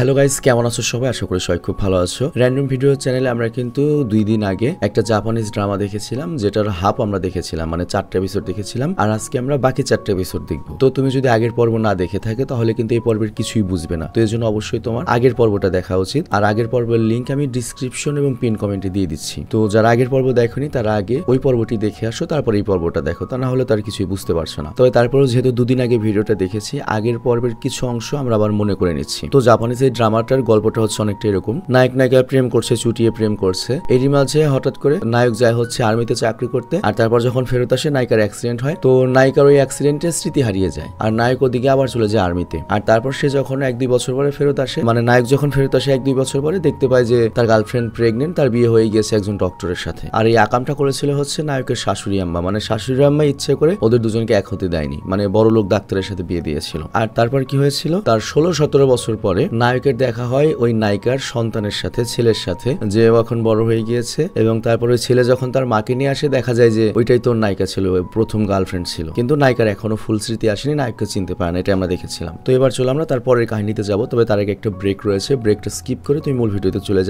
Hello guys, কেমন আছো সবাই? আশা করি সবাই খুব ভালো আছো। র্যান্ডম ভিডিও চ্যানেলে আমরা কিন্তু 2 দিন আগে একটা জাপানিজ ড্রামা দেখেছিলাম, যেটার হাফ আমরা দেখেছিলাম, মানে 4টা এপিসোড দেখেছিলাম। আর আজকে আমরা বাকি 4টা এপিসোড দেখবো। তো তুমি যদি আগের পর্ব না দেখে থাকে তাহলে কিন্তু এই পর্বের কিছুই বুঝবে না। তো এর জন্য অবশ্যই তোমার আগের পর্বটা দেখা উচিত। আর আগের পর্বের লিংক আমি ডিসক্রিপশন এবং পিন কমেন্টে দিয়ে দিচ্ছি। তো যারা আগের পর্ব দেখোনি তারা আগে ওই পর্বটি দেখে আসো, তারপর এই পর্বটা দেখো, তা না হলে তার কিছুই বুঝতে পারছো না। তবে তারপরেও যেহেতু 2 দিন আগে ভিডিওটা দেখেছি, আগের পর্বের কিছু অংশ আমরা আবার মনে করে নিচ্ছি। তো জাপানিজ এই ড্রামাটার গল্পটা হচ্ছে অনেকটা এরকম। নায়ক নায়িকা প্রেম করছে, চুটিয়ে প্রেম করছে। এরই মাঝে হঠাৎ করে নায়ক যায় হচ্ছে আর্মিতে চাকরি করতে, আর তারপর যখন ফেরত আসে নায়িকার অ্যাক্সিডেন্ট হয়। তো নায়িকার ওই অ্যাক্সিডেন্টে স্মৃতি হারিয়ে যায়, আর নায়ক ওদিকে আবার চলে যায় আর্মিতে। আর তারপর সে যখন 1-2 বছর পরে ফেরত আসে, মানে নায়ক যখন ফেরত আসে 1-2 বছর পরে, দেখতে পায় যে তার গার্লফ্রেন্ড প্রেগনেন্ট, তার বিয়ে হয়ে গেছে একজন ডক্টরের সাথে। আর এই আকামটা করেছিল হচ্ছে নায়কের শাশুড়ি আম্মা, মানে শাশুড়ি আম্মা ইচ্ছে করে ওদের দুজনকে এক হতে দেয়নি, মানে বড় লোক ডাক্তারের সাথে বিয়ে দিয়েছিল। আর তারপর কি হয়েছিল, তার 16-17 বছর পরে নায়কের দেখা হয় ওই নায়িকার সন্তানের সাথে, ছেলের সাথে, যে এখন বড় হয়ে গিয়েছে। এবং তারপরে ছেলে যখন তার মাকে নিয়ে আসে, দেখা যায় যে ওইটাই তোর নায়িকা ছিল, প্রথম গার্লফ্রেন্ড ছিল। কিন্তু নায়িকার এখনো ফুল স্মৃতি আসেনি, নায়ককে চিনতে পারে না, এটা আমরা দেখেছিলাম। তো এবার চলো আমরা তারপরের কাহিনীতে যাবো। তবে তার আগে একটা ব্রেক রয়েছে, ব্রেকটা স্কিপ করে তুমি মূল ভিডিওতে চলে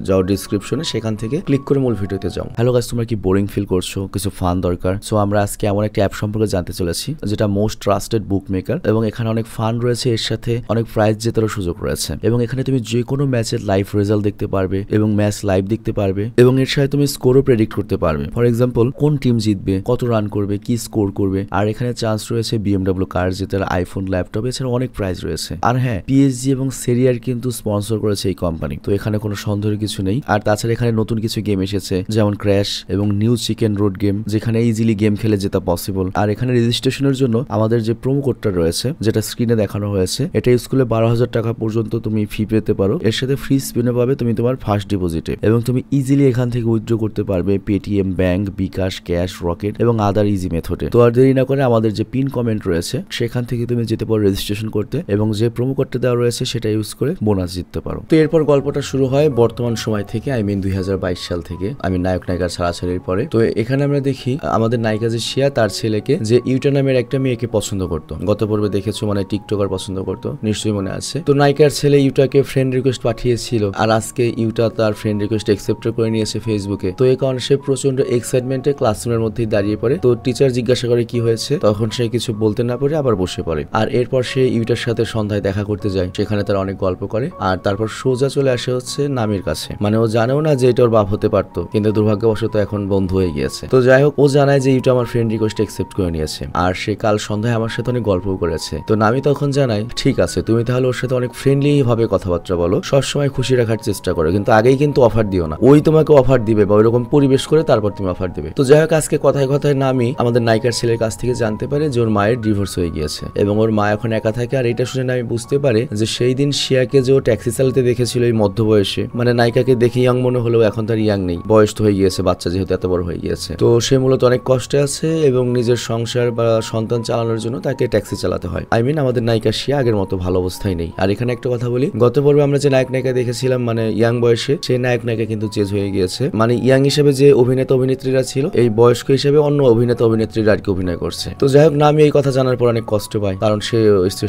যাও ডিসক্রিপশনে, সেখান থেকে ক্লিক করে মূল ভিডিওতে যাও। হ্যালো গাইস, তোমরা কি বোরিং ফিল করছো? কিছু ফান দরকার? সো আমরা আজকে এমন একটা অ্যাপ সম্পর্কে জানতে চলেছি, যেটা মোস্ট ট্রাস্টেড বুক মেকার, এবং এখানে অনেক ফান রয়েছে, এর সাথে অনেক প্রাইজ জেতারও সুযোগ রয়েছে। এবং এখানে তুমি যে কোনো ম্যাচের লাইভ রেজাল্ট দেখতে পারবে, এবং ম্যাচ লাইভ দেখতে পারবে, এবং এর সাথে তুমি স্কোরও প্রেডিক্ট করতে পারবে। ফর এক্সাম্পল, কোন টিম জিতবে, কত রান করবে, কি স্কোর করবে। আর এখানে চান্স রয়েছে BMW কার জেতার, আইফোন, ল্যাপটপ, এছাড়া অনেক প্রাইজ রয়েছে। আর হ্যাঁ, PSG এবং সেরিয়ার কিন্তু স্পন্সর করেছে এই কোম্পানি, তো এখানে কোনো সন্দেহের কিছু নেই। আর তাছাড়া এখানে নতুন কিছু গেম এসেছে, যেমন ক্র্যাশ এবং নিউ চিকেন রোড গেম, যেখানে ইজিলি গেম খেলে জেতা পসিবল। আর এখানে রেজিস্ট্রেশনের জন্য আমাদের যে প্রোমো কোডটা রয়েছে, যেটা স্ক্রিনে দেখানো হয়েছে, এটা ইউজ করলে 12,000 টাকা পর্যন্ত তুমি ফি পেতে পারো। এর সাথে ফ্রি স্পিনে পাবে তুমি তোমার ফার্স্ট ডিপোজিটে, এবং তুমি ইজিলি এখান থেকে উইথড্র করতে পারবে পেটিএম, ব্যাংক, বিকাশ, ক্যাশ, রকেট এবং আদার ইজি মেথডে। তো আর দেরি না করে আমাদের যে পিন কমেন্ট রয়েছে সেখান থেকে তুমি যেতে পারো রেজিস্ট্রেশন করতে, এবং যে প্রোমো কোডটা দেওয়া রয়েছে সেটা ইউজ করে বোনাস জিততে পারো। তো এরপর গল্পটা শুরু হয় বর্তমান সময় থেকে, 2022 সাল থেকে, নায়ক নায়িকার ছাড়াছাড়ির পরে। তো এখানে আমরা দেখি আমাদের নায়িকা যে শিয়া, তার ছেলেকে যে ইউটা নামের একটা মেয়েকে পছন্দ করতো। গত পর্বে দেখেছো, মানে টিকটকার পছন্দ করতো, নিশ্চয়ই মনে আছে। তো নায়িকার ছেলে ইউটাকে ফ্রেন্ড রিকোয়েস্ট পাঠিয়েছিল, আর আজকে ইউটা তার ফ্রেন্ড রিকোয়েস্ট অ্যাকসেপ্ট করে নিয়েছে ফেসবুকে। তো এই কারণে সে প্রচন্ড এক্সাইটমেন্টে ক্লাসরুমের মধ্যেই দাঁড়িয়ে পড়ে। তো টিচার জিজ্ঞাসা করে কি হয়েছে, তখন সে কিছু বলতে না পারে আবার বসে পড়ে। আর এরপর সে ইউটার সাথে সন্ধ্যায় দেখা করতে যায়, সেখানে তার অনেক গল্প করে। আর তারপর সোজা চলে আসে হচ্ছে নামির কাছে, মানে ও জানেও না যে এটা ওর বাপ হতে পারতো, কিন্তু দুর্ভাগ্যবশত এখন বন্ধু হয়ে গিয়েছে। তো যাই হোক, ও জানায় যে ইউটা আমার ফ্রেন্ড রিকোয়েস্ট অ্যাকসেপ্ট করে নিয়েছে, আর সে কাল সন্ধ্যায় আমার সাথে অনেক গল্পও করেছে। তো নামি তখন জানায়, ঠিক আছে, তুমি তাহলে ওর সাথে অনেক ফ্রেন্ডলি ভাবে কথাবার্তা বলো, সবসময় খুশি রাখার চেষ্টা করো, কিন্তু আগেই কিন্তু অফার দিও না, ওই তোমাকে অফার দিবে বা ওইরকম পরিবেশ করে তারপর তুমি অফার দিবে। তো যাই হোক, আজকে কথায় কথায় নামি আমাদের নায়িকার ছেলের কাছ থেকে জানতে পারে যে ওর মায়ের ডিভোর্স হয়ে গিয়েছে, এবং ওর মা এখন একা থাকে। আর এটা শুনে আমি বুঝতে পারে যে সেই দিন শিয়াকে যে ও ট্যাক্সি চালাতে দেখেছিল এই মধ্য বয়সে, মানে নায়িকাকে দেখে ইয়াং মনে হলেও এখন তার ইয়াং নেই, বয়স তো হয়ে গিয়েছে, বাচ্চা যেহেতু এত বড় হয়ে গিয়েছে। তো সে মূলত অনেক কষ্টে আছে, এবং নিজের সংসার বা সন্তান চালানোর জন্য তাকে ট্যাক্সি চালাতে হয়। আমাদের নায়িকা শিয়া আগের মতো ভালো অবস্থায় নেই। আর এখানে একটা কথা বলি, গত পর্বে আমরা যে নায়ক নায়িকা দেখেছিলাম, মানে ইয়াং বয়সে, সেই নায়ক নায়িকা কিন্তু চেঞ্জ হয়ে গিয়েছে। মানে ইয়াং হিসেবে যে অভিনেতা অভিনেত্রীরা ছিল, এই বয়স্ক হিসেবে অন্য অভিনেতা অভিনেত্রীরা আর কি অভিনয় করছে। তো যাই হোক, নামি এই কথা জানার পর অনেক কষ্ট পায়, কারণ সে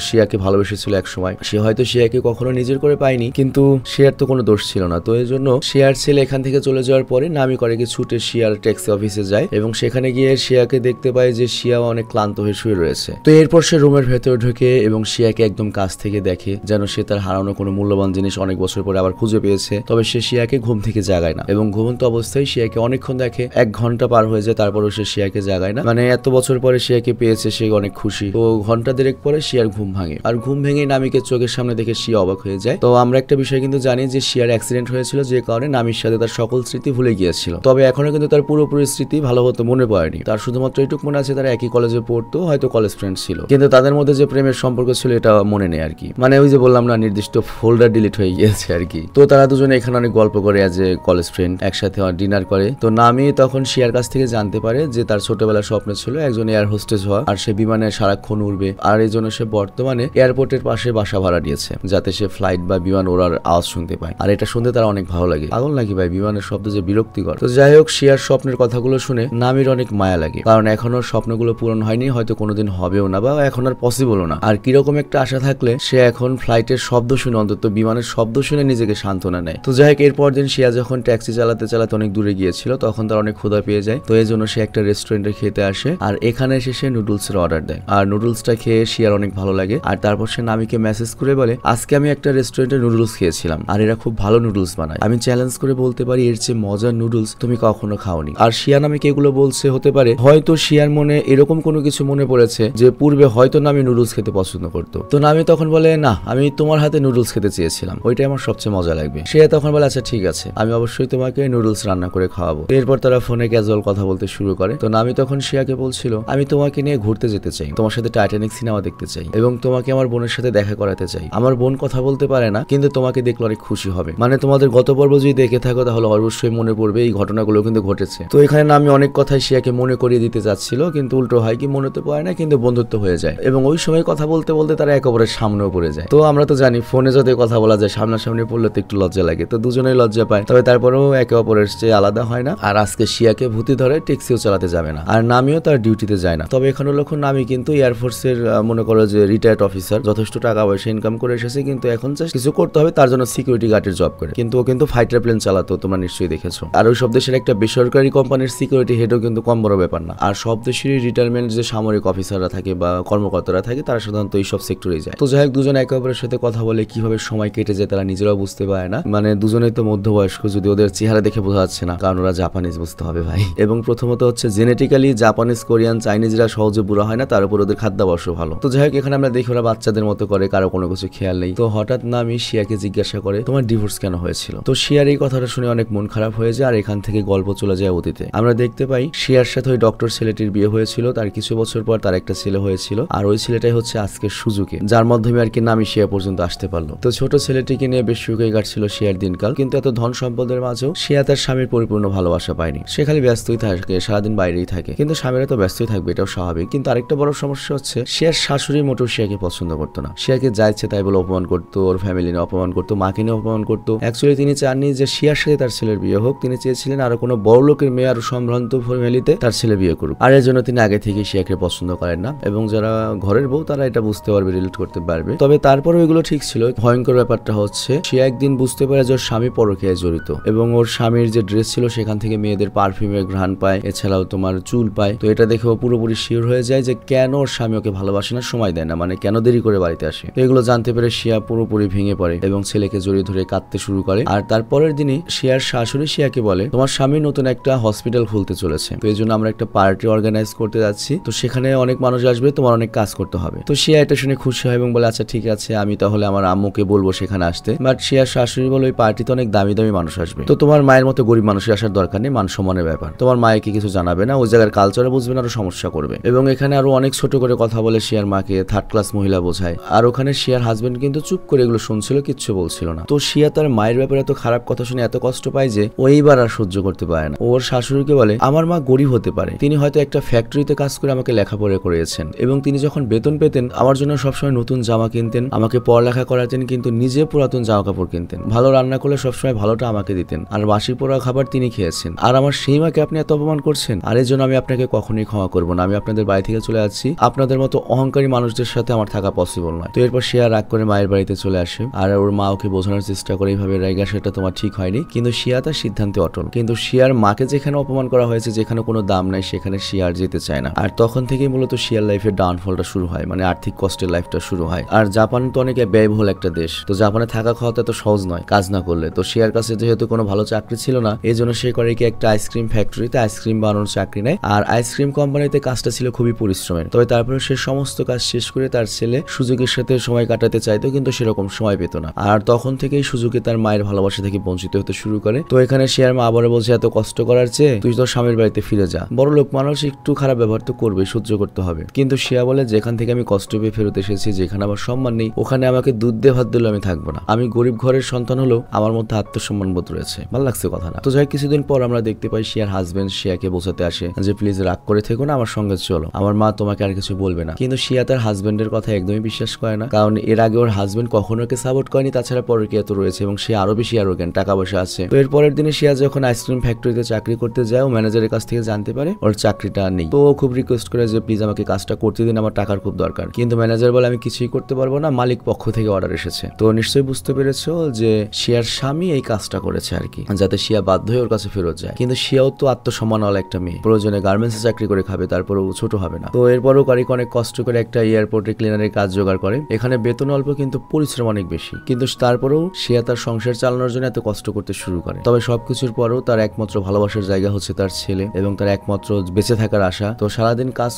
শিয়াকে ভালোবেসেছিল এক সময়। সে হয়তো শিয়াকে কখনো নিজের করে পায়নি, কিন্তু শিয়ার তো কোনো দোষ ছিল না। তো এই জন্য শিয়ার ছেলে এখান থেকে চলে যাওয়ার পরে নামি করে কি ছুটে শিয়ার ট্যাক্সি অফিসে যায়, এবং সেখানে গিয়ে শিয়াকে দেখতে পায় যে শিয়া অনেক ক্লান্ত হয়ে শুয়ে রয়েছে। তো এরপর সে রুমের ভেতরে ঢুকে এবং শিয়াকে একদম কাছ থেকে দেখে, যেন সে তার হারানো কোনো মূল্যবান জিনিস অনেক বছর পরে আবার খুঁজে পেয়েছে। তবে সে শিয়াকে ঘুম থেকে জাগায় না, এবং ঘুমন্ত অবস্থায় শিয়াকে অনেকক্ষণ দেখে, 1 ঘন্টা পার হয়ে যায়, তারপরও সে শিয়াকে জাগায় না। মানে এত বছর পরে শিয়াকে পেয়েছে, সে অনেক খুশি। তো ঘন্টা দেড়েক পরে শিয়ার ঘুম ভাঙে, আর ঘুম ভেঙে নামিকে চোখের সামনে দেখে শিয়া অবাক হয়ে যায়। তো আমরা একটা বিষয় কিন্তু জানি যে শিয়ার অ্যাক্সিডেন্ট হয়েছিল, যে কারণে নামির সাথে তার সকল স্মৃতি ভুলে গিয়েছিল। তবে এখনো কিন্তু তার পুরোপুরি স্মৃতি ভালো মতো মনে পড়েনি। তার শুধুমাত্র এইটুকু মনে আছে, তারা একই কলেজে পড়তো, হয়তো কলেজ ফ্রেন্ড ছিল, কিন্তু তাদের মধ্যে যে প্রেমের সম্পর্ক ছিল এটা মনে নেই আর কি। মানে ওই যে বললাম না, নির্দিষ্ট ফোল্ডার ডিলিট হয়ে গিয়েছে আর কি। তো তারা দুজনে এখানে অনেক গল্প করে, অ্যাজ এ কলেজ ফ্রেন্ড, একসাথে ডিনার করে। তো নামি তখন শিয়ার কাছ থেকে জানতে পারে যে তার ছোটবেলার স্বপ্ন ছিল একজন এয়ার হোস্টেস হওয়া, আর সে বিমানে সারাক্ষণ উড়বে। আর এই জন্য সে বর্তমানে এয়ারপোর্টের পাশে বাসা ভাড়া নিয়েছে, যাতে সে ফ্লাইট বা বিমান ওড়ার আওয়াজ শুনতে পায়। আর এটা শুনতে তার অনেক ভালো লাগে। পাগল নাকি ভাই, বিমানের শব্দ যে বিরক্তিকর। তো যাই হোক, শিয়ার স্বপ্নের কথাগুলো শুনে নামির অনেক মায়া লাগে, কারণ এখনো স্বপ্নগুলো পূরণ হয়নি, হয়তো কোনোদিন হবেও না, বা এখন আর পসিবলও না। আর কিরকম একটা আশা থাকলে সে এখন ফ্লাইটের শব্দ শব্দ শুনে, অন্তত বিমানের শব্দ শুনে নিজেকে সান্ত্বনা নেয়। তো যাই হোক, এরপর দিন শিয়া যখন ট্যাক্সি চালাতে চালাতে অনেক দূরে গিয়েছিল, তখন তার অনেক ক্ষুধা পেয়ে যায়। তো এই জন্য সে একটা রেস্টুরেন্টে খেতে আসে, আর এখানে এসে সে নুডলসের অর্ডার দেয়। আর নুডলসটা খেয়ে শিয়ার অনেক ভালো লাগে। আর তারপর সে নামিকে মেসেজ করে বলে, আজকে আমি একটা রেস্টুরেন্টে নুডলস খেয়েছিলাম, আর এরা খুব ভালো নুডলস বানায়। আমি চ্যালেঞ্জ করে বলতে পারি এর চেয়ে মজার নুডলস তুমি কখনো খাওনি। আর শিয়া নামিকে এগুলো বলছে, হতে পারে হয়তো শিয়ার মনে এরকম কোনো কিছু মনে পড়েছে যে পূর্বে হয়তো নামি নুডলস খেতে পছন্দ করতো। তো নামি তখন বলে, না, আমি তোমার হাতে নুডলস খেতে চেয়েছিলাম, ওইটাই আমার সবচেয়ে মজা লাগবে। শিয়া তখন বলে, আচ্ছা ঠিক আছে, আমি অবশ্যই তোমাকে নুডলস রান্না করে খাওয়াবো। এরপর তারা ফোনে ক্যাজুয়াল কথা বলতে শুরু করে। তো নামি তখন শিয়াকে বলছিল, আমি তোমাকে নিয়ে ঘুরতে যেতে চাই, তোমার সাথে টাইটানিক সিনেমা দেখতে চাই, এবং তোমাকে আমার বোনের সাথে দেখা করাতে চাই। আমার বোন কথা বলতে পারে না, কিন্তু তোমাকে দেখলে অনেক খুশি হবে। মানে তোমাদের গত পর্ব যদি দেখে থাকো তাহলে অবশ্যই মনে পড়বে এই ঘটনাগুলো কিন্তু ঘটেছে। তো এখানে নামি অনেক কথাই শিয়াকে মনে করিয়ে দিতে চাচ্ছিল, কিন্তু উল্টো হয় কি, মনে তো পড়ে না, কিন্তু বন্ধুত্ব হয়ে যায়। এবং ওই সময় কথা বলতে বলতে তারা একে অপরের সামনেও পড়ে যায়। তো আমরা তো জানি ফোনে যদি কথা বলা যায়, সামনাসামনি পড়লে তো একটু লজ্জা লাগে, তো দুজনেই লজ্জা পায়। তবে তারপরেও একে অপরের চেয়ে আলাদা হয় না। আর আজকে শিয়াকে ভূতি ধরে ট্যাক্সিও চালাতে যাবে না, আর নামিও তার ডিউটিতে যায় না। তবে এখানে লক্ষ্য, নামি কিন্তু এয়ারফোর্সের মনে করো যে রিটায়ার্ড অফিসার, যথেষ্ট টাকা পয়সা ইনকাম করে এসেছে, কিন্তু এখন কিছু করতে হবে, তার জন্য সিকিউরিটি গার্ডের জব করে। কিন্তু ও কিন্তু ফাইটার প্লেন চালাতো, তোমরা নিশ্চয়ই দেখেছো। আর ওই সব দেশের একটা বেসরকারি কোম্পানির সিকিউরিটি হেডও কিন্তু কম বড় ব্যাপার না। আর সব দেশেরই রিটায়ারমেন্ট যে সামরিক অফিসাররা থাকে বা কর্মকর্তারা থাকে, তারা সাধারণত এই সব সেক্টরেই যায়। তো যাই হোক, দুজন একে অপরের সাথে কথা বলে কিভাবে সময় কেটে যায় তারা নিজেরাও বুঝতে পারে না। মানে দুজনেই তো মধ্যবয়স্ক, যদি ওদের চেহারা দেখে বোঝা যাচ্ছে না, কারণ ওরা জাপানিজ, বুঝতে হবে ভাই। এবং প্রথমত হচ্ছে জেনেটিক্যালি জাপানিজ, কোরিয়ান, চাইনিজরা সহজে বুড়া হয় না, তার উপর ওদের খাদ্যাভ্যাস ভালো। তো যাই হোক, এখানে আমরা দেখি ওরা বাচ্চাদের মতো করে, কারো কোনো কিছু খেয়াল নেই। তো হঠাৎ নামি শিয়াকে জিজ্ঞাসা করে, তোমার ডিভোর্স কেন হয়েছিল? তো শিয়ার এই কথাটা শুনে অনেক মন খারাপ হয়ে যায়, আর এখান থেকে গল্প চলে যায় অতীতে। আমরা দেখতে পাই শিয়ার সাথে ওই ডক্টর ছেলেটির বিয়ে হয়েছিল, তার কিছু বছর পর তার একটা ছেলে হয়েছিল, আর ওই ছেলেটাই হচ্ছে আজকে সুজুকি, যার মাধ্যমে আর কি নামি শিয়া পর্যন্ত আসতে পারলো। তো ছোট ছেলেটিকে নিয়ে বেশ সুখেই কাটছিল শিয়ার দিনকাল, কিন্তু এত ধন সম্পদের মাঝেও শিয়া তার স্বামীর পরিপূর্ণ ভালোবাসা পায়নি। সে খালি ব্যস্তই থাকে, সারাদিন বাইরেই থাকে। কিন্তু স্বামীরা তো ব্যস্তই থাকবে, এটাও স্বাভাবিক। কিন্তু আরেকটা বড় সমস্যা হচ্ছে, শিয়ার শাশুড়ি মোটেও শিয়াকে পছন্দ করতো না। শিয়াকে যা ইচ্ছে তাই বলে অপমান করতো, ওর ফ্যামিলি নিয়ে অপমান করতো, মাকে নিয়ে অপমান করতো। অ্যাকচুয়ালি তিনি চাননি যে শিয়ার সাথে তার ছেলের বিয়ে হোক, তিনি চেয়েছিলেন আরো কোনো বড় লোকের মেয়ে, আরো সম্ভ্রান্ত ফ্যামিলিতে তার ছেলে বিয়ে করুক। আর এর জন্য তিনি আগে থেকে শিয়াকে পছন্দ করেন না, এবং যারা ঘরের বউ তারা এটা বুঝতে পারবে, রিলেট করতে পারবে। তবে তারপরেও এগুলো ঠিক ছিল। ভয়ঙ্কর ব্যাপারটা হচ্ছে, শিয়া একদিন বুঝতে পারে যে ওর স্বামী পরকীয়ায় জড়িত, এবং ওর স্বামীর যে ড্রেস ছিল সেখান থেকে মেয়েদের পারফিউমের ঘ্রাণ পায়, এছাড়াও তোমার চুল পায়। তো এটা দেখে ও পুরোপুরি শিওর হয়ে যায় যে কেন ওর স্বামী ওকে ভালোবাসে না, সময় দেয় না, মানে কেন দেরি করে বাড়িতে আসে। তো এগুলো জানতে পেরে শিয়া পুরোপুরি ভেঙে পড়ে এবং ছেলেকে জড়িয়ে ধরে কাঁদতে শুরু করে। আর তারপরের দিনই শিয়ার শাশুড়ি শিয়াকে বলে, তোমার স্বামী নতুন একটা হসপিটাল খুলতে চলেছে, তো এই জন্য আমরা একটা পার্টি অর্গানাইজ করতে যাচ্ছি, তো সেখানে অনেক মানুষ আসবে, তোমার অনেক কাজ করতে হবে। তো শিয়া এটা শুনে খুশি হয় এবং বলে, আচ্ছা ঠিক আছে, আমি তাহলে আমার আম্মুকে বলবো সেখানে আসতে। বাট শিয়ার শাশুড়ি বলে, ওই পার্টিতে অনেক দামি দামি মানুষ আসবে, তো তোমার মায়ের মতো গরিব মানুষের আসার দরকার নেই, মান সম্মানের ব্যাপার, তোমার মায়েকে কিছু জানাবে না, ওই জায়গার কালচারে বুঝবে না, আরো সমস্যা করবে। এবং এখানে আরো অনেক ছোট করে কথা বলে শিয়ার মাকে থার্ড ক্লাস মহিলা বোঝায়। আর ওখানে শিয়ার হাজবেন্ড কিন্তু চুপ করে এগুলো শুনছিল, কিচ্ছু বলছিল না। তো শিয়া তার মায়ের ব্যাপারে এত খারাপ কথা শুনে এত কষ্ট পায় যে ওইবার আর সহ্য করতে পারে না। ওর শাশুড়িকে বলে, আমার মা গরিব হতে পারে, তিনি হয়তো একটা ফ্যাক্টরিতে কাজ করে আমাকে লেখাপড়া করিয়েছেন, এবং তিনি যখন বেতন পেতেন আমার জন্য সবসময় নতুন জামা কিনতেন, আমাকে পড়ালেখা করাতেন, কিন্তু নিজে পুরাতন জামা কাপড় কিনতেন, ভালো রান্না করলে সবসময় ভালোটা আমাকে দিতেন, আর বাসি পোড়া খাবার তিনি খেয়েছেন। আর আমার সেই মাকে আপনি এত অপমান করছেন, আর এর জন্য আমি আপনাকে কখনোই ক্ষমা করবো না, আমি আপনাদের বাড়ি থেকে চলে যাচ্ছি, আপনাদের মতো অহংকারী মানুষদের সাথে আমার থাকা পসিবল নয়। তো এরপর শিয়া রাগ করে মায়ের বাড়িতে চলে আসে, আর ওর মা ওকে বোঝানোর চেষ্টা করে এইভাবে রাইগা সেটা তোমার ঠিক হয়নি, কিন্তু শিয়া তার সিদ্ধান্তে অটল। কিন্তু শিয়ার মাকে যেখানে অপমান করা হয়েছে, যেখানে কোনো দাম নাই, সেখানে শিয়ার যেতে চায় না। আর তখন থেকেই মূলত শিয়ার লাইফের ডাউনফলটা শুরু হয়, মানে আর্থিক কষ্টের লাইফটা শুরু হয়। আর জাপান তো অনেক ব্যয়বহুল একটা দেশ, তো জাপানে থাকা খাওয়া তো এত সহজ নয় কাজ না করলে। তো শিয়ার কাছে যেহেতু কোনো ভালো চাকরি ছিল না, এই জন্য সে করে কি একটা আইসক্রিম ফ্যাক্টরিতে আইসক্রিম বানানোর চাকরি নেয়। আর আইসক্রিম কোম্পানিতে কাজটা ছিল খুবই পরিশ্রমের। তবে তারপরে সে সমস্ত কাজ শেষ করে তার ছেলে সুজুকির সাথে সময় কাটাতে চাইতো, কিন্তু সেরকম সময় পেত না। আর তখন থেকেই সুজুকি তার মায়ের ভালোবাসা থেকে বঞ্চিত হতে শুরু করে। তো এখানে শিয়ার মা আবারও বলছে, এত কষ্ট করার চেয়ে তুই তোর স্বামীর বাড়িতে ফিরে যা, বড় লোক মানুষ একটু খারাপ ব্যবহার তো করবে, সহ্য করতে হবে। কিন্তু শিয়া বলে, যেখান থেকে আমি কষ্ট পেয়ে ফেরত এসেছি, যেখানে আমার সম্মান নেই, ওখানে আমাকে দুধ দিয়ে ভাত দিলে আমি থাকবো না। আমি গরিব ঘরের সন্তান হলেও আমার মধ্যে আত্মসম্মান বোধ রয়েছে। ভালো লাগছে কথা না? তো যাই কিছুদিন পর আমরা দেখতে পাই শিয়ার হাজবেন্ড শিয়াকে বোঝাতে আসে যে প্লিজ রাগ করে থেকো না, আমার সঙ্গে চলো, আমার মা তোমাকে আর কিছু বলবে না। কিন্তু শিয়া তার হাজবেন্ডের কথা একদমই বিশ্বাস করে না, কারণ এর আগে ওর হাজবেন্ড কখনো ওকে সাপোর্ট করেনি, তাছাড়া পরকীয়া তো রয়েছে এবং সে আরো বেশি অ্যারোগ্যান্ট, টাকা পয়সা আছে। তো এর পরের দিনে শিয়া যখন আইসক্রিম ফ্যাক্টরিতে চাকরি করতে যায়, ও ম্যানেজারের কাছ থেকে জানতে পারে ওর চাকরিটা নেই। তো ও খুব রিকোয়েস্ট করে যে প্লিজ আমাকে কাজটা করতে দিন, আমার টাকার খুব দরকার। কিন্তু ম্যানেজার বলে, আমি কিছুই করতে পারবো না, মালিক পক্ষ থেকে অর্ডার এসেছে। তো নিশ্চয়ই বুঝতে পেরেছো যে শিয়ার স্বামী এই কাজটা করেছে আর কি, যাতে শিয়া বাধ্য হয়ে ওর কাছে ফেরত যায়। কিন্তু শিয়াও তো আত্মসম্মানওয়ালা একটা মেয়ে, প্রয়োজনে গার্মেন্টসে চাকরি করে খাবে, তারপরেও ছোট হবে না। তো এরপরও কারিক অনেক কষ্ট করে একটা এয়ারপোর্টে ক্লিনারের কাজ জোগাড় করে। এখানে বেতন অল্প কিন্তু পরিশ্রম অনেক বেশি, কিন্তু তারপরেও শিয়া তার সংসার চালানোর জন্য এত কষ্ট করতে শুরু করে। তবে সবকিছুর পরেও তার একমাত্র ভালোবাসার জায়গা হচ্ছে তার ছেলে এবং তার একমাত্র বেঁচে থাকার আশা। তো সারাদিন কাজ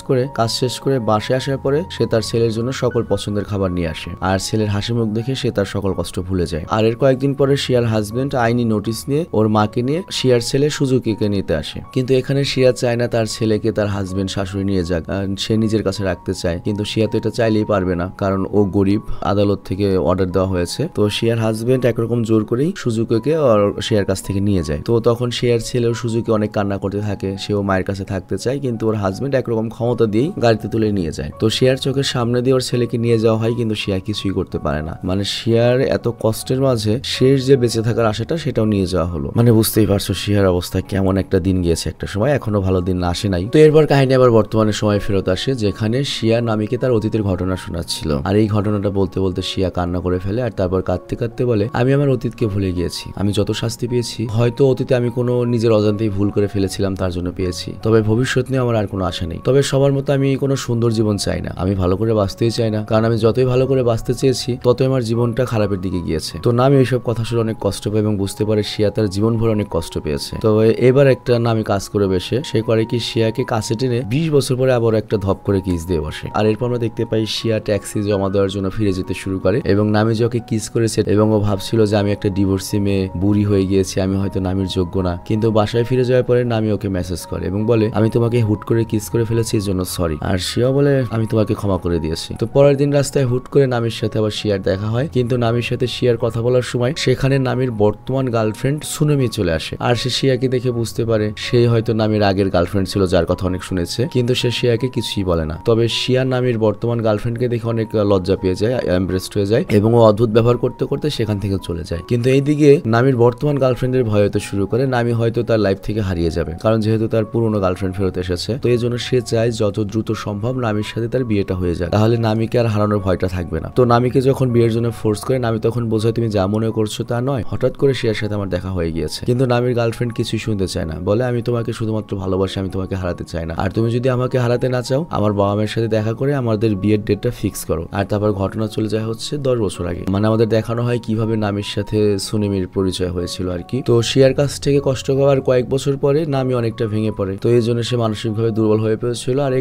শেষ করে বাসায় আসার পরে সে তার ছেলের জন্য সকল পছন্দের খাবার নিয়ে আসে, আর ছেলের হাসি মুখ দেখে সে তার সকল কষ্ট ভুলে যায়। আর এর কয়েকদিন পরে শিয়ার হাজবেন্ড আইনি নোটিশ নিয়ে ওর মাকে নিয়ে শিয়ার ছেলে সুজুকিকে নিতে আসে। কিন্তু এখানে শিয়া চায় না তার ছেলেকে তার হাজবেন্ড শাশুড়ি নিয়ে যাক, সে নিজের কাছে রাখতে চায়। কিন্তু শিয়া তো এটা চাইলেই পারবে না, কারণ ও গরিব, আদালত থেকে অর্ডার দেওয়া হয়েছে। তো শিয়ার হাজবেন্ড একরকম জোর করেই সুজুকিকে শিয়ার কাছ থেকে নিয়ে যায়। তো তখন শিয়ার ছেলেও সুজুকি অনেক কান্না করতে থাকে, সেও মায়ের কাছে থাকতে চায়, কিন্তু ওর হাজবেন্ড একরকম ক্ষমতা দিয়েই গাড়িতে তুলে নিয়ে যায়। তো শিয়ার চোখের সামনে দিয়ে ওর ছেলেকে নিয়ে যাওয়া হয়, কিন্তু শিয়া কিছুই করতে পারে না। মানে শিয়ার এত কষ্টের মাঝে শেষ যে বেঁচে থাকার আশাটা সেটাও নিয়ে যাওয়া হলো। মানে বুঝতেই পারছো শিয়ার অবস্থা কেমন। একটা দিন গিয়েছে, একটা সময়, এখনো ভালো দিন আসে নাই। তো এরপর কাহিনী আবার বর্তমানে সময় ফেরত আসে, যেখানে শিয়া নামিকে তার অতীতের ঘটনা শোনাচ্ছিল। আর এই ঘটনাটা বলতে বলতে শিয়া কান্না করে ফেলে, আর তারপর কাঁদতে কাঁদতে বলে, আমি আমার অতীতকে ভুলে গিয়েছি। আমি যত শাস্তি পেয়েছি হয়তো অতীতে আমি কোনো নিজের অজান্তেই ভুল করে ফেলেছিলাম, তার জন্য পেয়েছি। তবে ভবিষ্যৎ নিয়ে আমার আর কোনো আশা নেই। তবে সবার মতো আমি কোনো সুন্দর জীবন চাই না, আমি ভালো করে বাঁচতেই চাই না, কারণ আমি যতই ভালো করে বাঁচতে চেয়েছি ততই আমার জীবনটা খারাপের দিকে গিয়েছে। তো নামি এইসব কথা শুনে অনেক কষ্ট পায় এবং বুঝতে পারে শিয়া তার জীবন ভরে অনেক কষ্ট পেয়েছে। তবে এবার একটা নামি কাজ করে বসে, সে করে কি শিয়াকে কাছে টেনে 20 বছর পরে আবার একটা ধপ করে কিস দিয়ে বসে। আর এরপর আমরা দেখতে পাই শিয়া ট্যাক্সি জমা দেওয়ার জন্য ফিরে যেতে শুরু করে এবং নামি যে ওকে কিস করেছে এবং ও ভাবছিল যে আমি একটা ডিভোর্সি মেয়ে, বুড়ি হয়ে গিয়েছি, আমি হয়তো নামির যোগ্য না। কিন্তু বাসায় ফিরে যাওয়ার পরে নামি ওকে মেসেজ করে এবং বলে, আমি তোমাকে হুট করে কিস করে ফেলেছি, এর জন্য সরি। আর শিয়াও বলে, আমি তোমাকে ক্ষমা করে দিয়েছি। তো পরের দিন রাস্তায় হুট করে নামির সাথে আবার শিয়ার দেখা হয়, কিন্তু নামির সাথে শিয়ার কথা বলার সময় সেখানে নামির বর্তমান গার্লফ্রেন্ড সুনমি চলে আসে। আর সে শিয়াকে দেখে বুঝতে পারে সে হয়তো নামির আগের গার্লফ্রেন্ড ছিল, যার কথা অনেক শুনেছে, কিন্তু সে শিয়াকে কিছুই বলে না। তবে শিয়া নামির বর্তমান গার্লফ্রেন্ডকে দেখে অনেক লজ্জা পেয়ে যায়, এমব্রেসড হয়ে যায় এবং ও অদ্ভুত ব্যবহার করতে করতে সেখান থেকে চলে যায়। কিন্তু এইদিকে নামির বর্তমান গার্লফ্রেন্ডের ভয় হতে শুরু করে, নামি হয়তো তার লাইফ থেকে হারিয়ে যাবে, কারণ যেহেতু তার পুরনো গার্লফ্রেন্ড ফেরত এসেছে। তো এই জন্য সে চায় যত দ্রুত সম্ভব নামির সাথে তার বিয়েটা হয়ে যায়, তাহলে নামিকে আর হারানোর ভয়টা থাকবে না। তো নামিকে যখন বিয়ের জন্য ফোর্স করে, নামি তখন বোঝায়, তুমি যা মনে করছো তা নয়, হঠাৎ করে শিয়ার সাথে আমার দেখা হয়ে গিয়েছে। কিন্তু নামির গার্লফ্রেন্ড কিছুই শুনতে চায় না, বলে, আমি তোমাকে শুধুমাত্র ভালোবাসি, আমি তোমাকে হারাতে চাই না। আর তুমি যদি আমাকে হারাতে না চাও, আমার বাবা মায়ের সাথে দেখা করে আমাদের বিয়ের ডেটটা ফিক্স করো। আর তারপর ঘটনা চলে যায় হচ্ছে 10 বছর আগে। মানে আমাদের দেখানো হয় কিভাবে নামির সাথে সুনিমির পরিচয় হয়েছিল আর কি। তো শিয়ার কাছ থেকে কষ্ট পাওয়ার কয়েক বছর পরে নামি অনেকটা ভেঙে পড়ে। তো এই জন্য সে মানসিকভাবে দুর্বল হয়ে পড়েছিল, আর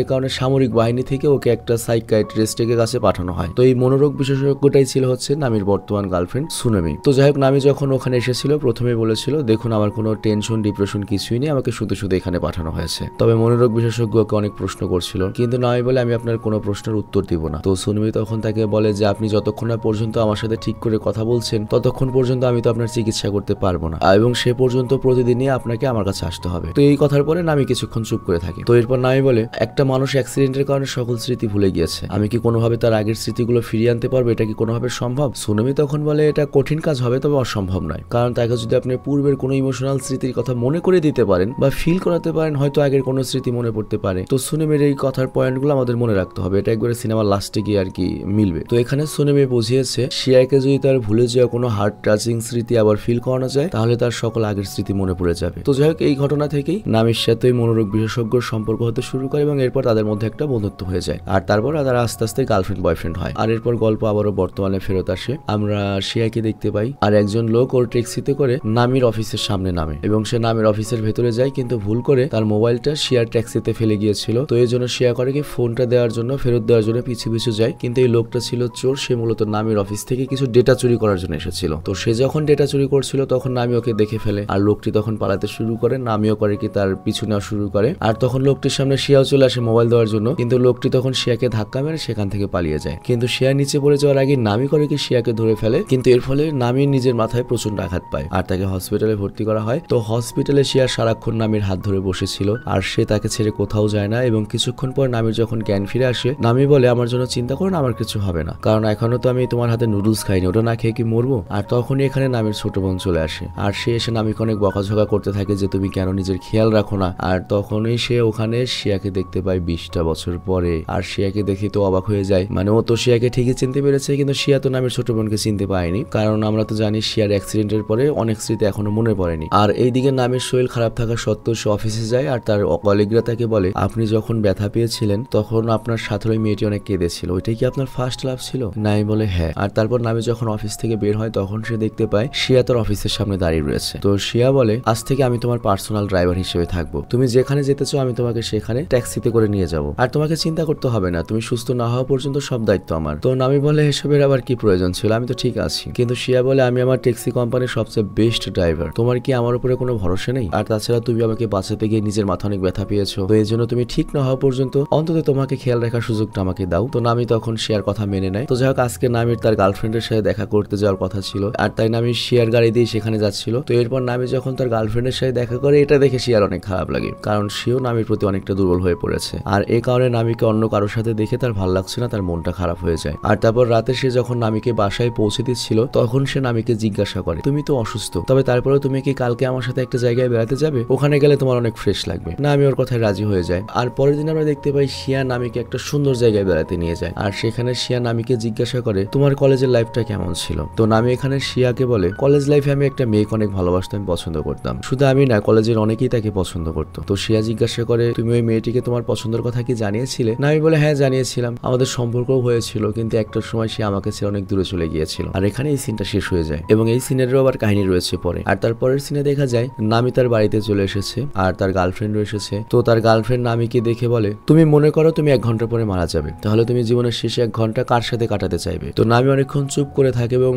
এই কারণে সামরিক বাহিনী থেকে ওকে একটা সাইকিয়াট্রিস্টের কাছে পাঠানো হয়। তো এই মনোরোগ বিশেষজ্ঞটাই ছিল হচ্ছে নামির বর্তমান গার্লফ্রেন্ড সুনামি। তো যাই হোক, নামি যখন ওখানে এসেছিল প্রথমে বলেছিল, দেখুন আমার কোনো টেনশন ডিপ্রেশন কিছুই নেই, আমাকে শুধু শুধু এখানে পাঠানো হয়েছে। তবে মনোরোগ বিশেষজ্ঞকে অনেক প্রশ্ন করছিল, কিন্তু নামি বলে, আমি আপনার কোনো প্রশ্নের উত্তর দিব না। তো সুনামি তখন তাকে বলে যে, আপনি যতক্ষণ না পর্যন্ত আমার সাথে ঠিক করে কথা বলছেন ততক্ষণ পর্যন্ত আমি তো আপনার চিকিৎসা করতে পারবো না, এবং সে পর্যন্ত প্রতিদিনই আপনাকে আমার কাছে আসতে হবে। তো এই কথার পরে নামি কিছুক্ষণ চুপ করে থাকে। তো এরপর নামি বলে, একটা মানুষ অ্যাক্সিডেন্টের কারণে সকল স্মৃতি ভুলে গিয়েছে, আমি কি কোনোভাবে তার আগের স্মৃতিগুলো ফিরিয়ে আনতে পারবো? এটা কি কোনোভাবে সম্ভব? সুনামি তখন বলে, এটা কঠিন কাজ হবে, তবে অসম্ভব নয়, কারণ তাকে যদি আপনি পূর্বের কোনো ইমোশনাল স্মৃতির কথা মনে করে দিতে পারেন বা ফিল করাতে পারেন, হয়তো আগের কোনো স্মৃতি মনে পড়তে পারে। তো সুনামির এই কথার পয়েন্টগুলো আমাদের মনে রাখতে হবে, এটা একবারে সিনেমার লাস্টে গিয়ে আর কি মিলবে। তো এখানে সুনামি বুঝিয়েছে, শিয়াকে যদি তার ভুলে যাওয়া কোনো হার্ট টাচিং স্মৃতি আবার ফিল করানো যায়, তাহলে তার সকল আগের স্মৃতি মনে পড়ে যাবে। তো যাই হোক, এই ঘটনা থেকেই নামির সাথে মনোরোগ বিশেষজ্ঞর সম্পর্ক হতে শুরু করে এবং এরপর তাদের মধ্যে একটা বন্ধুত্ব হয়ে যায়, আর তারপর তারা আস্তে আস্তে গার্লফ্রেন্ড বয়ফ্রেন্ড হয়। আর এরপর গল্প আবারও বর্তমানে ফেরত আসে, আমরা শিয়াকে দেখতে পাই, আর একজন লোক ওর ট্যাক্সিতে করে নামির অফিসের সামনে নামে এবং সে নামির অফিসের ভেতরে যায়, কিন্তু ভুল করে তার মোবাইলটা শিয়ার ট্যাক্সিতে ফেলে গিয়েছিল। তো এই জন্য শিয়া করে কি ফোনটা দেওয়ার জন্য ফেরত দেওয়ার জন্য পিছু পিছু যায়, কিন্তু এই লোকটা ছিল চোর, সে মূলত নামির অফিস থেকে কিছু ডেটা চুরি করার জন্য এসেছিল। তো সে যখন ডেটা চুরি করছিল তখন নামি ওকে দেখে ফেলে, আর লোকটি তখন পালাতে শুরু করে, নামিও করে কি তার পিছু নেওয়া শুরু করে। আর তখন লোকটির সামনে শিয়াও চলে আসে মোবাইল দেওয়ার জন্য, কিন্তু লোকটি তখন শিয়াকে ধাক্কা মেরে সেখান থেকে পালিয়ে যায়। কিন্তু শিয়া নিচে পড়ে যাওয়ার আগে নামি করে কি শিয়াকে ধরে ফেলে, কিন্তু এর ফলে নামি নিজের মাথায় প্রচন্ড আঘাত পায় আর তাকে হসপিটালে ভর্তি করা হয়। তো হসপিটালে শিয়া সারাক্ষণ নামির হাত ধরে বসেছিল, আর সে তাকে ছেড়ে কোথাও যায় না। এবং কিছুক্ষণ পর নামির যখন জ্ঞান ফিরে আসে, নামি বলে, আমার জন্য চিন্তা করো না, আমার কিছু হবে না, কারণ এখনো তো আমি তোমার হাতে নুডলস খাইনি, ওটা না খেয়ে কি মরবো? আর তখনই এখানে নামির ছোট বোন চলে আসে, আর সে এসে নামিকে অনেক বকাঝকা করতে থাকে যে তুমি কেন নিজের খেয়াল রাখো না। আর তখনই সে ওখানে শিয়াকে দেখতে পায় 20টা বছর পরে, আর শিয়াকে দেখে তো অবাক হয়ে যায়, মানে ও তো শিয়াকে ঠিকই চিনতে পেরেছে, কিন্তু শিয়া তো নামের ছোট বোনকে চিনতে পারেনি, কারণ আমরা তো জানি শিয়ার অ্যাক্সিডেন্টের পরে অনেক স্মৃতি এখনো মনে পড়েনি। আর এইদিকে নামের শরীর খারাপ থাকা সত্ত্বেও সে অফিসে যায়, আর তার কলিগরা তাকে বলে আপনি যখন ব্যথা পেয়েছিলেন তখন আপনার সাথে ওই মেয়েটি অনেক কেঁদেছিল, ওইটাই কি আপনার ফার্স্ট লাভ ছিল? নামি বলে হ্যাঁ। আর তারপর নামি যখন অফিস থেকে বের হয় তখন সে দেখতে পায় শিয়া তার অফিসের সামনে দাঁড়িয়ে রয়েছে। তো শিয়া বলে আজ থেকে আমি তোমার পার্সোনাল ড্রাইভার হিসেবে থাকবো, তুমি যেখানে যেতে চাও আমি তোমাকে সেখানে ট্যাক্সিতে করে নিয়ে যাবো, আর তোমাকে চিন্তা করতে হবে না, তুমি সুস্থ না হওয়া পর্যন্ত সব দায়িত্ব আমার। তো নামি বলে এসবের আবার কি প্রয়োজন ছিল, আমি তো ঠিক আছি। কিন্তু শিয়া বলে আমি আমার ট্যাক্সি কোম্পানির সবচেয়ে বেস্ট ড্রাইভার, তোমার কি আমার উপরে কোনো ভরসা নেই? আর তাছাড়া তুমি আমাকে বাঁচাতে গিয়ে নিজের মাথা অনেক ব্যথা পেয়েছো, তো এই জন্য তুমি ঠিক না হওয়া পর্যন্ত অন্তত তোমাকে খেয়াল রাখার সুযোগটা আমাকে দাও। তো নামি তখন শিয়ার কথা মেনে নেয়। তো যাই হোক, আজকে নামির তার গার্লফ্রেন্ডের সাথে দেখা করতে যাওয়ার কথা ছিল, আর তাই নামি শিয়ার গাড়ি দিয়ে সেখানে যাচ্ছিল। তো এরপর নামি যখন তার গার্লফ্রেন্ডের সাথে দেখা করে, এটা দেখে শিয়ার অনেক খারাপ লাগে, কারণ সেও নামির প্রতি অনেকটা দুর্বল হয়ে পড়েছে। আর এই কারণে নামিকে অন্য কারোর সাথে দেখে তার ভালো লাগছে না, তার মনটা খারাপ হয়ে যায়। আর তারপর রাতে সে যখন নামিকে বাসায় পৌঁছে দিচ্ছিল তখন সে নামিকে জিজ্ঞাসা করে তুমি তো অসুস্থ, তবে তারপরে তুমি কি কালকে আমার সাথে একটা জায়গায় বেড়াতে যাবে? ওখানে গেলে তোমার অনেক ফ্রেশ লাগবে। না, আমি ওর কথায় রাজি হয়ে যায়। আর পরের দিন আমরা দেখতে পাই শিয়া নামিকে একটা সুন্দর জায়গায় বেড়াতে নিয়ে যায়, আর সেখানে শিয়া নামিকে জিজ্ঞাসা করে তোমার কলেজের লাইফটা কেমন ছিল? তো নামি এখানে শিয়াকে বলে কলেজ লাইফে আমি একটা মেয়েকে অনেক ভালোবাসতাম, পছন্দ করতাম, শুধু আমি না, কলেজের অনেকেই তাকে পছন্দ করতো। তো শিয়া জিজ্ঞাসা করে তুমি ওই মেয়েটিকে তোমার পছন্দের কথা কি জানিয়েছিলে? নামি বলে হ্যাঁ জানিয়েছিলাম, আমাদের সম্পর্কও হয়েছিল, কিন্তু একটা সময় সে আমাকে ছেড়ে অনেক দূরে চলে গিয়েছিল। আর এখানে এই সিনটা শেষ হয়ে যায়, এবং এই সিনেরও আবার কাহিনী রয়েছে পরে। আর তারপরের সিনে দেখা যায় নামি তার বাড়িতে চলে এসেছে, আর তার গার্লফ্রেন্ডও এসেছে। তো তার গার্লফ্রেন্ড নামিকে দেখে বলে তুমি মনে করো তুমি 1 ঘন্টা পরে মারা যাবে, তাহলে তুমি জীবনের শেষে 1 ঘন্টা কার সাথে কাটাতে চাইবে? তো নামি অনেকক্ষণ চুপ করে থাকে এবং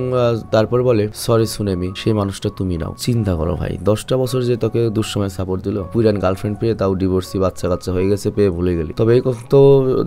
তারপর বলে সরি সুনেমি, সেই মানুষটা তুমি নাও। চিন্তা করো ভাই, 10টা বছর যে তোকে দুঃসময় সাপোর্ট দিল, পুরান গার্লফ্রেন্ড পেয়ে, তাও ডিভোর্সি বাচ্চা কাচ্চা হয়ে গেছে পেয়ে ভুলে গেলি। তবে এই তো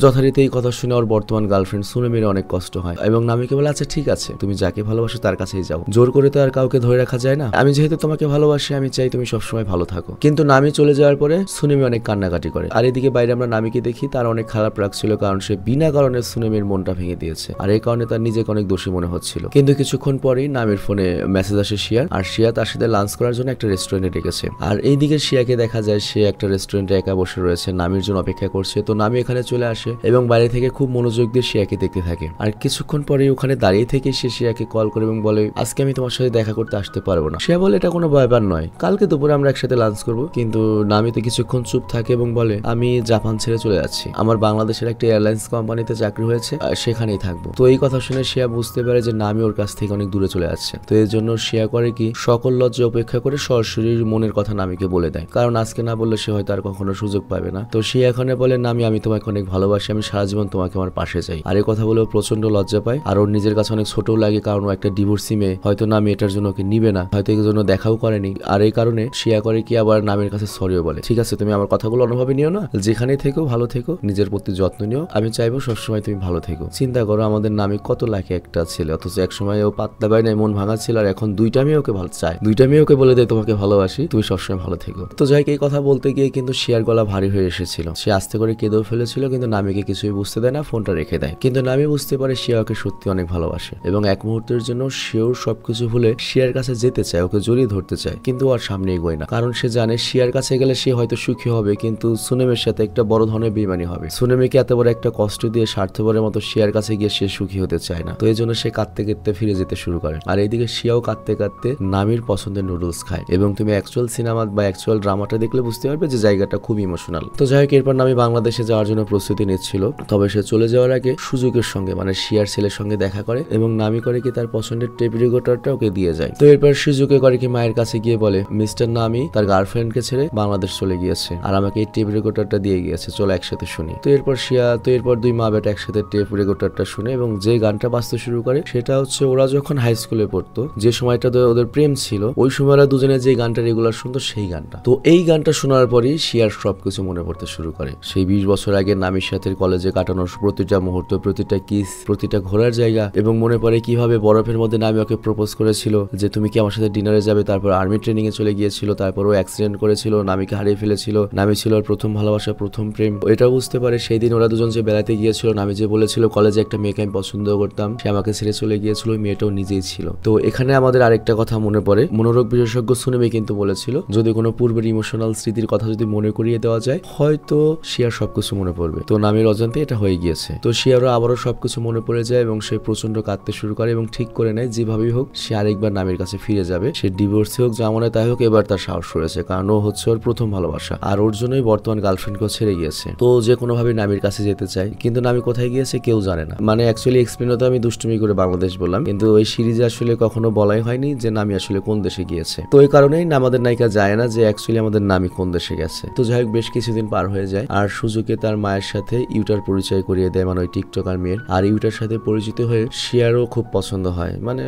যথারীতি এই কথা শুনে ওর বর্তমান গার্লফ্রেন্ড সুনেমির অনেক কষ্ট হয়, এবং নামিকে বলে আচ্ছা ঠিক আছে, তুমি যাকে ভালোবাসো তার কাছেই যাও, জোর করে তো আর কাউকে ধরে রাখা যায় না, আমি যেহেতু তোমাকে ভালোবাসি আমি চাই তুমি সবসময় ভালো থাকো। কিন্তু নামি চলে যাওয়ার পরে সুনেমি অনেক কান্নাকাটি করে। আর এদিকে বাইরে আমরা নামিকে দেখি, তার অনেক খারাপ লাগছিল, কারণ সে বিনা কারণে সুনেমির মনটা ভেঙে দিয়েছে, আর এই কারণে তার নিজেকে অনেক দোষী মনে হচ্ছিল। কিন্তু কিছুক্ষণ পরেই নামির ফোনে মেসেজ আসে শিয়ার, আর শিয়া তার সাথে লাঞ্চ করার জন্য একটা রেস্টুরেন্টে ডেকেছে। আর এইদিকে শিয়াকে দেখা যায় সে একটা রেস্টুরেন্টে একা বসে রয়েছে, নামির জন্য অপেক্ষা করছে। তো নামি এখানে চলে আসে এবং বাইরে থেকে খুব মনোযোগ দিয়ে শিয়াকে দেখতে থাকে। আর কিছুক্ষণ পরেই ওখানে দাঁড়িয়ে থেকে সে শিয়াকে কল করে এবং বলে আজকে আমি তোমার সাথে দেখা করতে আসতে পারবো না। শিয়া বলে এটা কোনো ব্যাপার নয়, কালকে দুপুরে আমরা একসাথে লাঞ্চ করবো। কিন্তু নামি তো কিছুক্ষণ চুপ থাকে এবং বলে আমি জাপান ছেড়ে চলে যাচ্ছি, আমার বাংলাদেশের একটা এয়ারলাইন্স কোম্পানিতে চাকরি হয়েছে, সেখানেই থাকবো। তো এই কথা শুনে শিয়া বুঝতে পারে যে নামি ওর কাছ থেকে অনেক দূরে চলে যাচ্ছে। তো এর জন্য শিয়া করে কি সকল লজ্জা উপেক্ষা করে সরাসরি মনের কথা নামিকে বলে দেয়, কারণ আজকে না বললে সে হয়তো আর কখনো সুযোগ পাবে না। তো শিয়া এখানে বলে নামি আমি তোমাকে অনেক ভালোবাসি, আমি সারা জীবন তোমাকে আমার পাশে চাই। আর এই কথা বলেও প্রচন্ড লজ্জা পায়, আর ওর নিজের কাছে অনেক ছোটও লাগে, কারণ ও একটা ডিভোর্সি মেয়ে, হয়তো নামি এটার জন্য ওকে নিবে না, হয়তো এর জন্য দেখাও করেনি। আর এই কারণে শিয়া করে কি আবার নামের কাছে সরিও বলে ঠিক আছে তুমি আমার কথাগুলো অনুভবে নিও না, যেখানেই থেকো ভালো থেকো, নিজের প্রতি যত্ন নিও, আমি চাইবো সবসময় তুমি ভালো থেকো। চিন্তা করো আমাদের নামে কত লাখে একটা ছেলে, অথচ একসময় ও পাতলা বাই নাই, মন ভাঙা ছিল, আর এখন 2টা মেয়ে ওকে ভালো চায়, 2টা মেয়ে ওকে বলে দেয় তোমাকে ভালোবাসি, তুমি সবসময় ভালো থেকো। তো যাই এই কথা বলতে গিয়ে কিন্তু শিয়ার গলা ভারী হয়ে এসেছিল, সে আস্তে করে কেঁদেও ফেলেছিল, কিন্তু নামিকে কিছুই বুঝতে দেয় না, ফোনটা রেখে দেয়। কিন্তু নামি বুঝতে পারে শিয়া ওকে সত্যি অনেক ভালোবাসে, এবং এক মুহূর্তের জন্য সেও সবকিছু ভুলে শিয়ার কাছে যেতে চায়, ওকে জড়িয়ে ধরতে চায়, কিন্তু আর সামনে এগোয় না, কারণ সে জানে শিয়ার কাছে গেলে সে হয়তো সুখী হবে, কিন্তু সুনেমের সাথে একটা বড় ধরনের বেইমানি হবে। সুনেমিকে এত বড় একটা কষ্ট দিয়ে স্বার্থপরের মতো শিয়ার কাছে গিয়ে সে সুখী হতে চায় না। তো এই জন্য সে কাঁদতে কাঁদতে ফিরে যেতে শুরু করে। আর এইদিকে শিয়াও কাঁদতে কাঁদতে নামির পছন্দের নুডলস খায়, এবং তুমি অ্যাকচুয়াল সিনেমা বা অ্যাকচুয়াল ড্রামাটা দেখলে বুঝতে পারবে যে জায়গাটা খুব ইমোশনাল। তো যাই হোক, এরপর নামি বাংলাদেশে যাওয়ার জন্য প্রস্তুতি নিচ্ছিল, তবে সে চলে যাওয়ার আগে সুজুকের সঙ্গে মানে শিয়ার ছেলের সঙ্গে দেখা করে, এবং নামি করে কি তার পছন্দের টেপ রেকর্ডারটা ওকে দিয়ে যায়। তো এরপর সুজুকে করে কি মায়ের কাছে গিয়ে বলে মিস্টার নামি তার গার্লফ্রেন্ডকে ছেড়ে বাংলাদেশ চলে গিয়েছে, আর আমাকে এই টেপ রেকর্ডারটা দিয়ে গিয়েছে, চলো একসাথে শুনি। তো এরপর শিয়া এরপর 2 মা বেটা একসাথে টেপ রেকর্ডারটা শুনে, এবং যে গানটা বাজতে শুরু করে সেটা হচ্ছে ওরা যখন হাই স্কুলে পড়তো, যে সময়টা ওদের প্রেম ছিল, ওই সময় ওরা দুজনে যে গানটা রেগুলার শুনতো সেই গানটা। তো এই গানটা শোনার পরই শিয়ার সবকিছু মনে পড়তে শুরু করে, সেই 20 বছর আগে নামির সাথে কলেজে কাটানোর প্রতিটা মুহূর্ত, প্রতিটা কিস, প্রতিটা ঘোরার জায়গা, এবং মনে পড়ে কিভাবে বরফের মধ্যে নামি ওকে প্রপোজ করেছিল যে তুমি কি আমার সাথে ডিনারে যাবে, তারপর আর্মি ট্রেনিং এ চলে গিয়েছিল, তারপর ও অ্যাক্সিডেন্ট করেছিল, নামিকে হারিয়ে ফেলেছিল, নামি ছিল ওর প্রথম ভালোবাসা, প্রথম প্রেম। এটা বুঝতে পারে সেই দিন ওরা দুজন যে বেড়াতে গিয়েছিল, নামি যে বলেছিল কলেজে একটা মেয়েকে আমি পছন্দ করতাম, সে আমাকে ছেড়ে চলে গিয়েছিল, ওই মেয়েটাও নিজেই ছিল। তো এখানে আমাদের আরেকটা কথা মনে পড়ে, মনোরোগ বিশেষজ্ঞ সুনেমি কিন্তু বলেছিল যদি কোনো পূর্বের ইমোশনাল স্মৃতির কথা যদি মনে করিয়ে দেওয়া যায়, হয়তো শিয়ার সবকিছু মনে পড়বে। তো নামের অজান্তে এটা হয়ে গিয়েছে। তো শিয়ারও আবারও সবকিছু মনে পড়ে যায় এবং সে প্রচন্ড কাঁদতে শুরু করে এবং ঠিক করে নেয় যেভাবেই হোক সে আরেকবার নামির কাছে ফিরে যাবে। সে ডিভোর্সে হোক যেমন তাই হোক এবার তার সাহস রয়েছে, কারণ ও হচ্ছে ওর প্রথম ভালোবাসা আর ওর জন্যই বর্তমান গার্লফ্রেন্ডকেও ছেড়ে গিয়েছে। তো যে কোনোভাবে নামির কাছে যেতে চায়, কিন্তু নামি কোথায় গিয়েছে কেউ জানে না। মানে অ্যাকচুয়ালি এক্সপ্লেন হতে আমি দুষ্টুমি করে বাংলাদেশ বললাম, কিন্তু ওই সিরিজে আসলে কখনো বলাই হয়নি যে নামি আসলে কোন দেশে গিয়েছে। তো এই কারণেই আমাদের নায়িকা যায় না যে অ্যাকচুয়ালি আমাদের নামি কোন দেশে গেছে। তো যাই হোক বেশ কিছুদিন পার হয়ে যায় আর সুজুকে তার মায়ের সাথে ইউটার পরিচয় করিয়ে দেয়, মানে ওই টিকটকার মেয়ের। আর ইউটার সাথে পরিচিত হয়ে শিয়ারও খুব পছন্দ হয়, মানে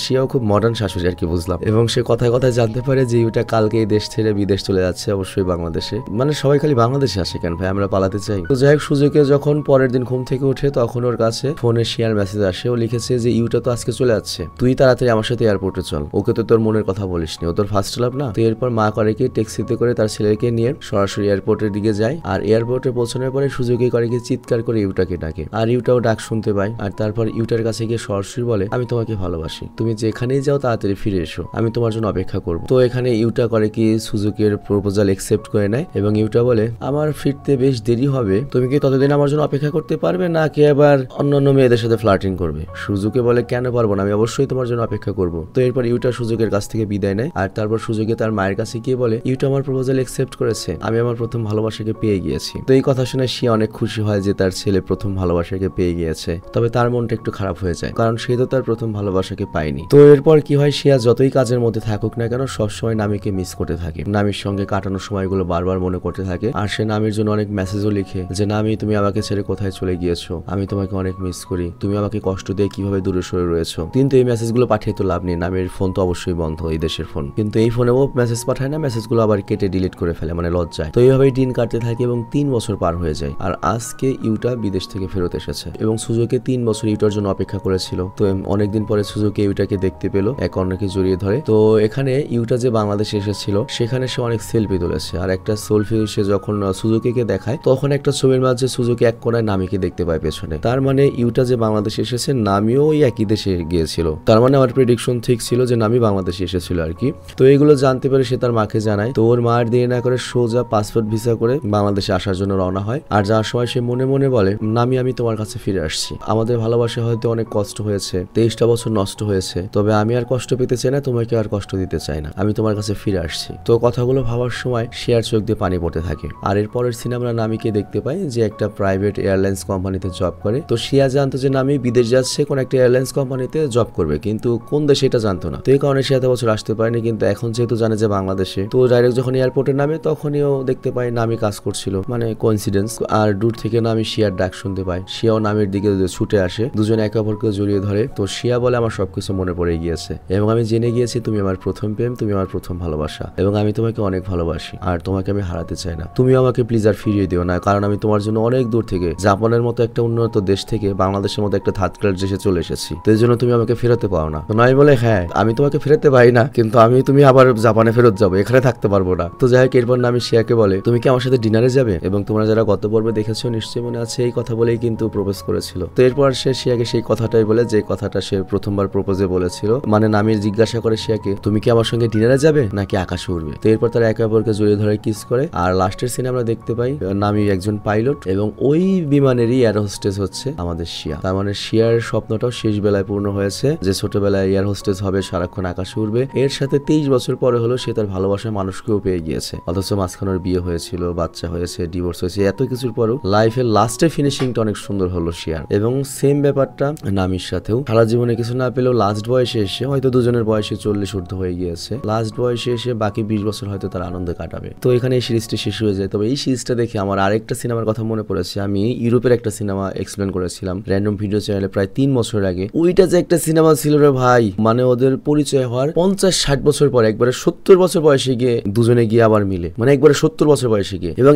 শিয়াও খুব মডার্ন শাশুড়ি আর কি বুঝলাম। এবং সে কথায় কথায় জানতে পারে যে ইউটা কালকে এই দেশ ছেড়ে বিদেশ চলে যাচ্ছে, অবশ্যই বাংলাদেশে। মানে সবাই খালি বাংলাদেশে আসে কেন ভাই, আমরা পালাতে চাই। তো যাই হোক সুজুকে যখন পরের দিন ঘুম থেকে উঠে তখন ওর কাছে ফোনে শিয়ার মেসেজ আসে। ও লিখেছে যে ইউটা তো আজকে চলে যাচ্ছে, তুই তাড়াতাড়ি আমার সাথে এয়ারপোর্টে চল, ওকে তো তোর মনের কথা বলিসনি, ও তোর ফার্স্ট লাভ না। তো এরপর মা করে কি ট্যাক্সিতে করে তার ছেলেকে নিয়ে সরাসরি এয়ারপোর্টের দিকে যায়। আর এয়ারপোর্টে পৌঁছানোর পরে সুজুকি করে কি চিৎকার করে ইউটাকে ডাকে আর ইউটাও ডাক শুনতে পায়। আর তারপর ইউটার কাছে গিয়ে সরাসরি বলে আমি তোমাকে ভালোবাসি, তুমি যেখানেই যাও তাড়াতাড়ি ফিরে এসো, আমি তোমার জন্য অপেক্ষা করব। তো এখানে ইউটা করে কি সুজুকির প্রপোজাল একসেপ্ট করে নেয় এবং ইউটা বলে আমার ফিরতে বেশ দেরি হবে, তুমি কি ততদিন আমার জন্য অপেক্ষা করতে পারবে নাকি আবার অন্যান্য মেয়েদের সাথে ফ্লার্টিং করবে? সুজুকি বলে কেন পারবো না, আমি অবশ্যই তোমার জন্য অপেক্ষা করব। তো এরপর ইউটা সুজুকের কাছ থেকে বিদায় নেয় আর তারপর সুজুকি তার মায়ের কাছে গিয়ে বলে ইউটা আমার প্রপোজাল একসেপ্ট করেছে, আমি আমার প্রথম ভালোবাসাকে পেয়ে গিয়েছি। তো এই কথা শুনে সে অনেক খুশি হয় যে তার ছেলে প্রথম ভালোবাসাকে পেয়ে গিয়েছে। তবে তার মনটা একটু খারাপ হয়ে যায়, কারণ সে তো তার প্রথম ভালোবাসাকে পায়নি। তো এরপর কি হয়, শিয়া যতই কাজের মধ্যে থাকুক না কেন সবসময় নামিকে মিস করতে থাকে, নামির সঙ্গে কাটানোর সময়গুলো বারবার মনে করতে থাকে। আর সে নামির জন্য অনেক মেসেজও লিখে যে নামি তুমি আমাকে ছেড়ে কোথায় চলে গিয়েছো, আমি তোমাকে অনেক মিস করি, তুমি আমাকে কষ্ট দিয়ে কিভাবে দূরে সরে রয়েছো। কিন্তু এই মেসেজগুলো পাঠিয়ে তো লাভ নেই, নামির ফোন তো অবশ্যই বন্ধ, এই দেশের ফোন। কিন্তু এই ফোনেও মেসেজ পাঠায় না, মেসেজগুলো আবার কেটে ডিলিট করে ফেলে, মানে লজ্জায়। তো এইভাবেই দিন কাটতে থাকে এবং 3 বছর পার হয়ে যায়। আর আজকে ইউটা বিদেশ থেকে ফেরত এসেছে এবং সুজুকি 3 বছর ইউটার জন্য অপেক্ষা করেছিল। তো অনেকদিন পরে সুজুকি ইউটাকে দেখতে পেলো, এক অন্যকে জড়িয়ে ধরে। তো এখানে ইউটা যে বাংলাদেশে এসেছিল সেখানে সে অনেক সেলফি তুলেছে আর একটা সেলফি সে যখন সুজুকিকে দেখায় তখন একটা ছবির মাঝে সুজুকি এক কোণায় নামিকে দেখতে পায় পেছনে। তার মানে ইউটা যে বাংলাদেশে এসেছে নামিও ওই একই দেশে গিয়েছিল। তার মানে আমার প্রেডিকশন ঠিক ছিল যে নামি বাংলাদেশে এসেছিল আর কি। তো এইগুলো জানতে পেরে সে তার মাকে জানায়। তো ওর মা আর দেরি না করে সোজা পাসপোর্ট ভিসা করে বাংলাদেশে আসার জন্য রওনা হয়। আর যাওয়ার সময় সে মনে মনে বলে নামি আমি তোমার কাছে ফিরে আসছি, আমাদের ভালোবাসা হয়তো অনেক কষ্ট হয়েছে, 23টা বছর নষ্ট হয়েছে, তবে আমি আর কষ্ট পেতে চাই না, তোমাকে আর কষ্ট দিতে চাই না, আমি তোমার কাছে ফিরে আসছি। তো কথাগুলো ভাবার সময় শেয়ার চোখ দিয়ে পানি পড়তে থাকে। আর এর পরের সিনে আমরা নামিকে দেখতে পাই যে একটা প্রাইভেট এয়ারলাইন্স কোম্পানিতে জব করে। তো শিয়া জানতো যে নামি বিদেশ যাচ্ছে কোন একটা এয়ারলাইন্স কোম্পানিতে জব করবে, কিন্তু কোন দেশে এটা জানতো না। তো এই কারণে সে এত বছর আসতে পারেনি, কিন্তু এখন যেহেতু জানে যে বাংলাদেশে, তো ডাইরেক্ট যখন এয়ারপোর্টে নামে তখনই ও দেখতে পায় নামি কাজ করছিল, মানে কোইন্সিডেন্স। আর দূর থেকে নামি শিয়ার ডাক শুনতে পায়, শিয়াও নামের দিকে ছুটে আসে, দুজনে একে অপরকে জড়িয়ে ধরে। তো শিয়া বলে আমার সবকিছু মনে পড়ে গিয়েছে এবং আমি জেনে গিয়েছি তুমি আমার প্রথম প্রেম, তুমি আমার প্রথম ভালোবাসা এবং আমি তোমাকে অনেক ভালোবাসি আর তোমাকে আমি হারাতে চাই না, তুমি আমাকে প্লিজ আর ফিরিয়ে দিও না, কারণ আমি তোমার জন্য অনেক দূর থেকে জাপানের মতো একটা উন্নত দেশ থেকে বাংলাদেশের মতো একটা থার্ড ক্লাস দেশে চলে এসেছি, তো এই জন্য তুমি আমাকে ফেরাতে পারো না। তো নামি বলে হ্যাঁ আমি তোমাকে ফেরাতে পারি না, কিন্তু তুমি আবার জাপানে ফেরত যাবো, এখানে থাকতে পারবো না। তো যাই হোক এরপর নামি শিয়াকে বলে তুমি কি আমার সাথে ডিনারে যাবে, এবং তোমরা যারা গত পর্বে দেখেছো নিশ্চয়ই মনে আছে এই কথা বলেই কিন্তু প্রপোজ করেছিল। তো এরপর সে শিয়াকে সেই কথাটাই বলে যে কথাটা সে প্রথমবার প্রপোজে বলেছিল, মানে নামির জিজ্ঞাসা করে শিয়াকে তুমি কি আমার সঙ্গে ডিনারে যাবে নাকি আকাশে উড়বে। তো এরপর তারা একে অপরকে জড়িয়ে ধরে কিস করে। আর লাস্টের সিনে আমরা দেখতে পাই নামি একজন পাইলট এবং ওই বিমানেরই এয়ার হোস্টেস হচ্ছে আমাদের শিয়া। তার মানে শিয়ার স্বপ্নটাও শেষ বেলায় পূর্ণ হয়েছে যে ছোটবেলায় এয়ার হোস্টেস হবে, সারাক্ষণ আকাশে উড়বে। এর সাথে 23 বছর পরে হলো সে তার ভালোবাসার মানুষকেও পেয়ে গিয়েছে, অথচ মাঝখানের বিয়ে হয়েছিল, বাচ্চা হয়েছে, ডিভোর্স হয়েছে, এত কিছুর পরও লাইফের লাস্টের ফিনিশিংটা অনেক সুন্দর হলো শিয়ার। এবং সেম ব্যাপারটা নামির সাথেও, সারা জীবনে কিছু না পেলেও লাস্ট বয়সে এসে হয়তো দুজনের বয়সে 40 ঊর্ধ্ব হয়ে গিয়েছে, লাস্ট বয়সে এসে বাকি 20 বছর হয়তো তার আনন্দে কাটাবে। তো এখানে এই সিরিজটি শেষ হয়ে যায়। তবে এই সিরিজটা দেখে আমার আরেকটা সিনেমার কথা মনে পড়েছে। আমি ইউরোপের একটা সিনেমা এক্সপ্লেন করেছিলাম র্যান্ডম ভিডিও চ্যানেলে প্রায় 3 বছর আগে। ওইটা যে একটা সিনেমা ছিল রে ভাই, মানে ওদের পরিচয় হওয়ার 50-60 বছর পর একবারে 70 বছর বয়সে গিয়ে দুজনে গিয়ে আবার মিলে, মানে একবারে 70 বছর বয়সে গিয়ে, এবং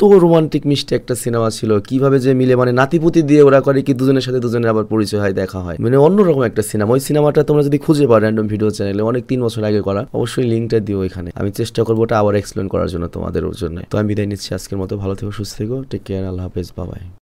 তো রোমান্টিক মিষ্টি একটা সিনেমা ছিল, কিভাবে যে মিলে, মানে নাতিপুতি দিয়ে ওরা করে কি দুজনের সাথে দুজনের আবার পরিচয় হয়, দেখা হয়, মানে অন্যরকম একটা সিনেমা। ওই সিনেমাটা তোমরা যদি খুঁজে পাও র্যান্ডম ভিডিও চ্যানেলে, অনেক 3 বছর আগে করা, অবশ্যই লিঙ্কটা দিও এখানে, আমি চেষ্টা করবো ওটা আবার এক্সপ্লেন করার জন্য তোমাদের জন্য। তো আমি বিদায় নিচ্ছি আজকের মতো, ভালো থেকো, সুস্থ থেকো, টেক কেয়ার, আল্লাহ হাফেজ, বাই বাই।